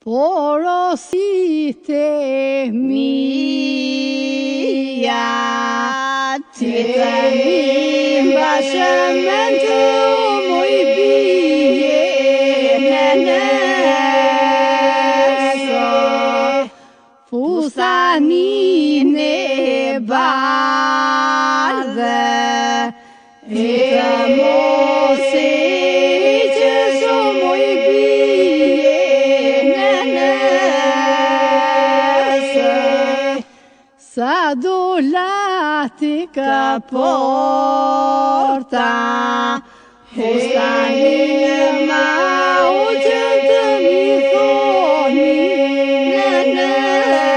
Porosit e mia, që të mimba shëmën të muj bije në nëso, fusanin e bardhe, e të mose që së muj bije në nëso, sa dolati ka porta, fusanin ma u që të mi thoni në nëse,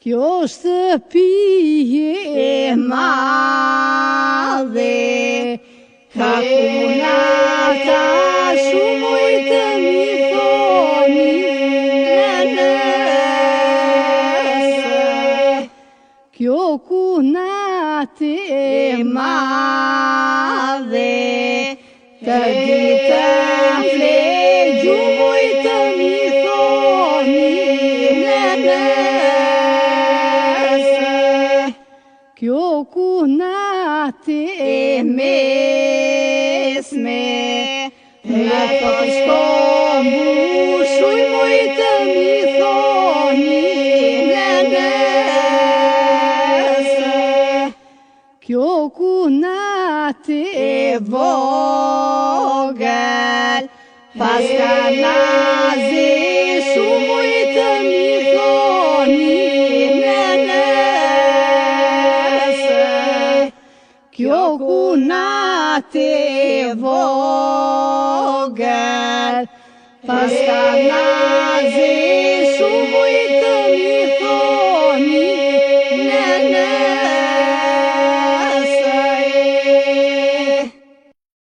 kjo shtëpije e madhe, ka kunata shumoj të mi thoni në nëse, kjo kunate e madhe, të ditën flegju moj të mi thoni në nëse, kjo kunate e mesme, në të shkombu moj të mi thoni në nëse, kjo kunate e vogël, pas ka nazi shumoj të mi thoni në nëse, kjo kunate e vogël, pas ka nazi